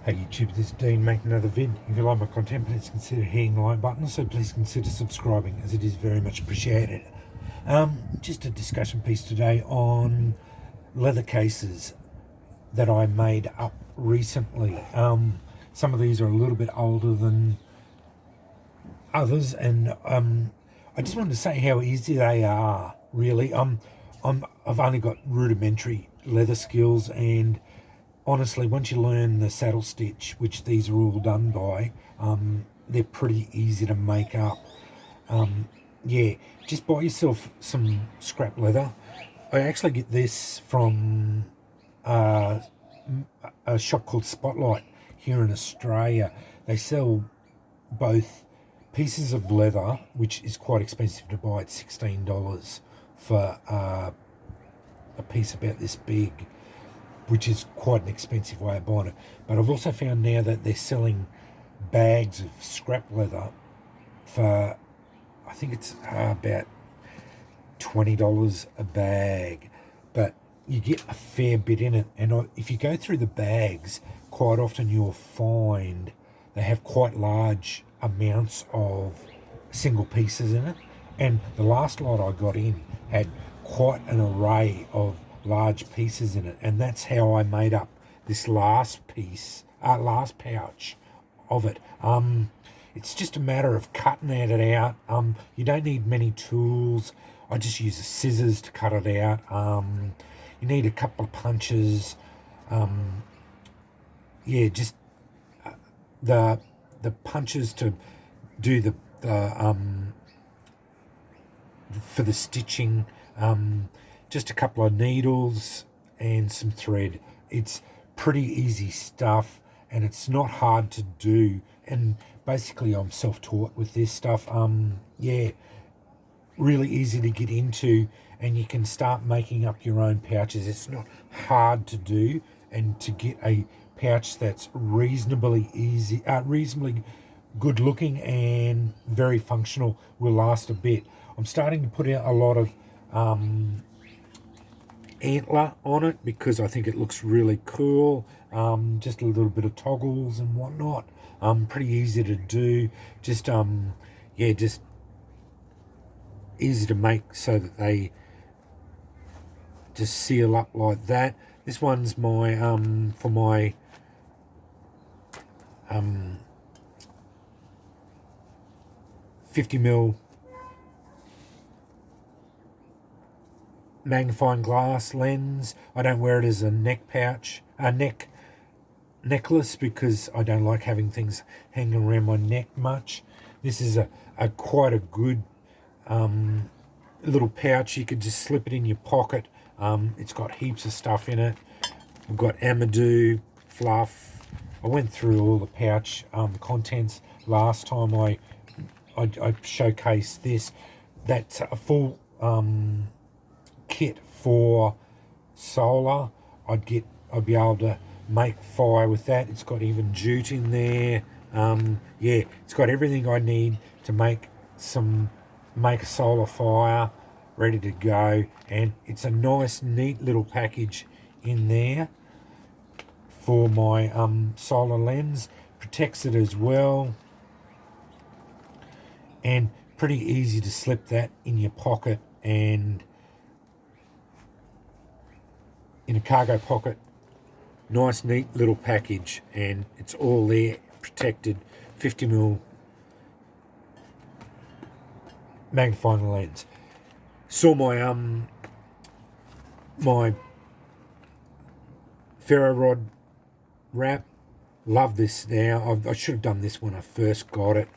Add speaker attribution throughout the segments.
Speaker 1: Hey YouTube, this is Dean making another vid. If you like my content, please consider hitting the like button. Also, please consider subscribing, as it is very much appreciated. Just a discussion piece today on leather cases that I made up recently. Some of these are a little bit older than others, and I just wanted to say how easy they are. Really, I've only got rudimentary leather skills, and honestly, once you learn the saddle stitch, which these are all done by, they're pretty easy to make up. Yeah, just buy yourself some scrap leather. I actually get this from a shop called Spotlight here in Australia. They sell both pieces of leather, which is quite expensive to buy at $16 for a piece about this big, which is quite an expensive way of buying it. But I've also found now that they're selling bags of scrap leather for, I think it's about $20 a bag. But you get a fair bit in it. And if you go through the bags, quite often you'll find they have quite large amounts of single pieces in it. And the last lot I got in had quite an array of large pieces in it, and that's how I made up this last pouch of it. It's just a matter of cutting it out. You don't need many tools. I just use the scissors to cut it out. You need a couple of punches. Just the punches to do the for the stitching. Just a couple of needles and some thread. It's pretty easy stuff, and it's not hard to do. And basically, I'm self-taught with this stuff. Really easy to get into, and you can start making up your own pouches. It's not hard to do, and to get a pouch that's reasonably good looking and very functional will last a bit. I'm starting to put out a lot of antler on it because I think it looks really cool. Just a little bit of toggles and whatnot. Pretty easy to do. Just easy to make so that they just seal up like that. This one's my for my 50mm magnifying glass lens. I don't wear it as a necklace because I don't like having things hanging around my neck much. This is a quite a good little pouch. You could just slip it in your pocket. It's got heaps of stuff in it. I've got Amadou, fluff. I went through all the pouch contents last time I showcased this. That's a full kit for solar. I'd be able to make fire with that. It's got even jute in there. It's got everything I need to make a solar fire ready to go, and it's a nice neat little package in there for my solar lens. Protects it as well, and pretty easy to slip that in your pocket and in a cargo pocket. Nice neat little package, and it's all there, protected. 50mm magnifying lens. Saw my my ferro rod wrap. Love this now. I should have done this when I first got it.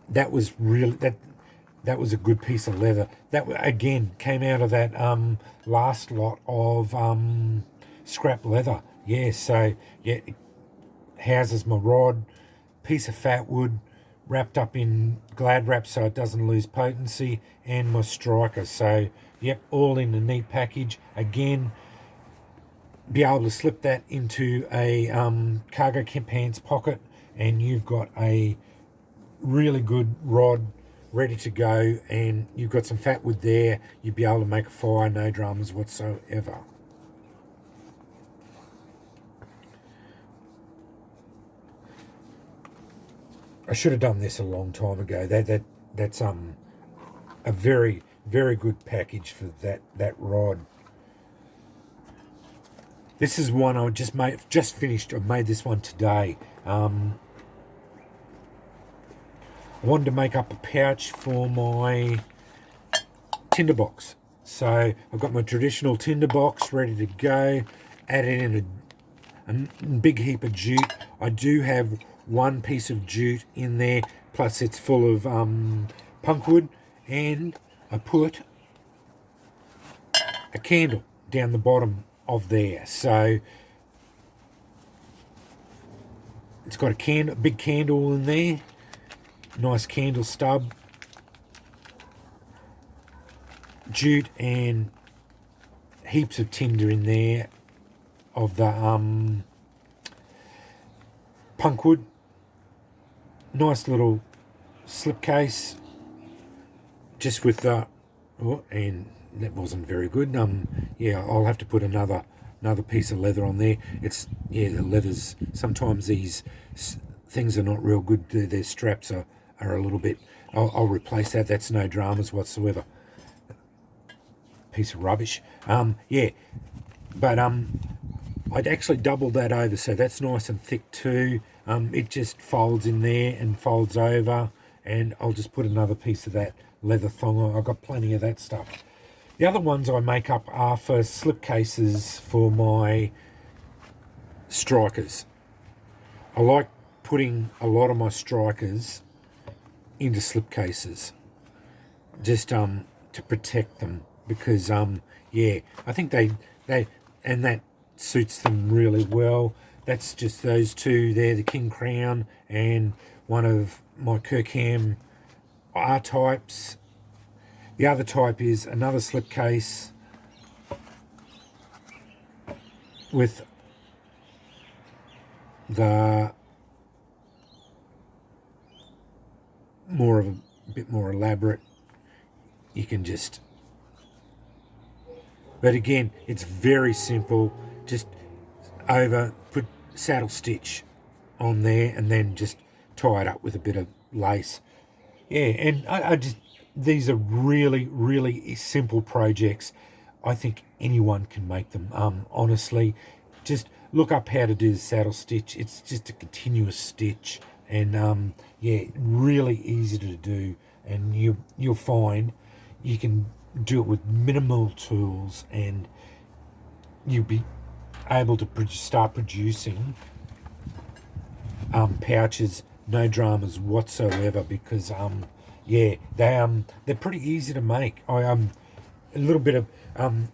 Speaker 1: That was really that was a good piece of leather. That again came out of that last lot of scrap leather. It houses my rod, piece of fat wood wrapped up in Glad wrap so it doesn't lose potency, and my striker. So all in a neat package. Again, be able to slip that into a cargo pants pocket, and you've got a really good rod ready to go, and you've got some fat wood there. You'd be able to make a fire, no dramas whatsoever. I should have done this a long time ago. That's a very, very good package for that rod. This is one I just finished. I made this one today. I wanted to make up a pouch for my tinderbox. So I've got my traditional tinderbox ready to go. Added in a big heap of jute. I do have one piece of jute in there, plus it's full of punkwood, and I put a candle down the bottom of there. So it's got a big candle in there, nice candle stub, jute, and heaps of tinder in there of the punkwood. Nice little slipcase, just with the and that wasn't very good. Yeah, I'll have to put another piece of leather on there. The leathers, sometimes these things are not real good. Their straps are a little bit. I'll replace that. That's no dramas whatsoever. Piece of rubbish. Yeah, but I'd actually doubled that over, so that's nice and thick too. It just folds in there and folds over, and I'll just put another piece of that leather thong on. I've got plenty of that stuff. The other ones I make up are for slipcases for my strikers. I like putting a lot of my strikers into slipcases, just to protect them, because yeah, I think they and that suits them really well. That's just those two there, the King Crown and one of my Kirkham R-types. The other type is another slipcase with the bit more elaborate. You can just, but again, it's very simple. Just put saddle stitch on there and then just tie it up with a bit of lace. Yeah, and I just, these are really, really simple projects. I think anyone can make them. Honestly, just look up how to do the saddle stitch. It's just a continuous stitch, and yeah, really easy to do. And you'll find you can do it with minimal tools, and you'll be able to start producing pouches, no dramas whatsoever, because yeah, they're pretty easy to make. A little bit of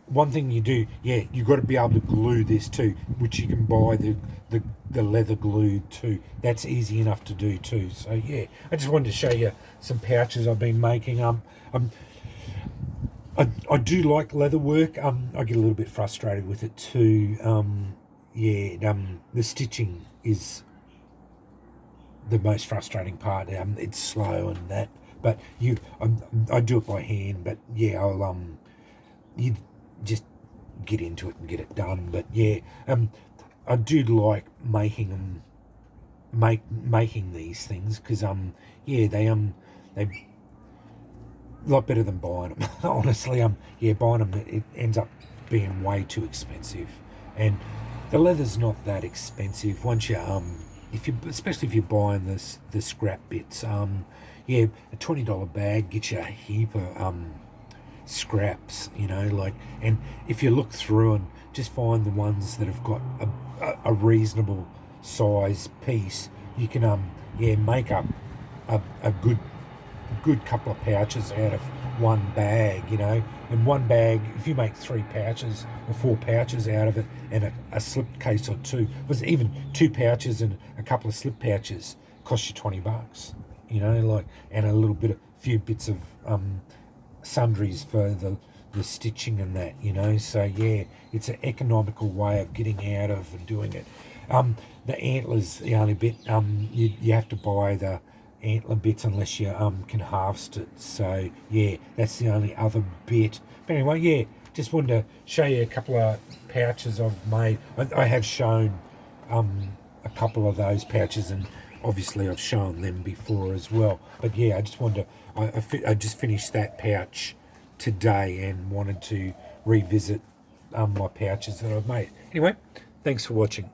Speaker 1: one thing you do, yeah, you've got to be able to glue this too, which you can buy the leather glue too. That's easy enough to do too. So yeah, I just wanted to show you some pouches I've been making. I do like leather work. I get a little bit frustrated with it too. Yeah, the stitching is the most frustrating part. It's slow and that, but I do it by hand. But yeah, I'll you just get into it and get it done. But yeah, I do like making these things, because yeah, they a lot better than buying them. Honestly, yeah, buying them, it ends up being way too expensive, and the leather's not that expensive once you especially if you're buying the scrap bits. Yeah, a $20 bag gets you a heap of scraps, and if you look through and just find the ones that have got a reasonable size piece, you can yeah, make up a good couple of pouches out of one bag. And one bag, if you make 3 pouches or 4 pouches out of it, and a slip case or two, was even 2 pouches and a couple of slip pouches, cost you $20, and a few bits of sundries for the stitching and that, so yeah, it's an economical way of getting out of and doing it. The antlers, the only bit, you have to buy the antler bits unless you can harvest it. So yeah, that's the only other bit. But anyway, yeah, just wanted to show you a couple of pouches I've made. I have shown a couple of those pouches, and obviously I've shown them before as well. But yeah, I just wanted to, I just finished that pouch today and wanted to revisit my pouches that I've made. Anyway, thanks for watching.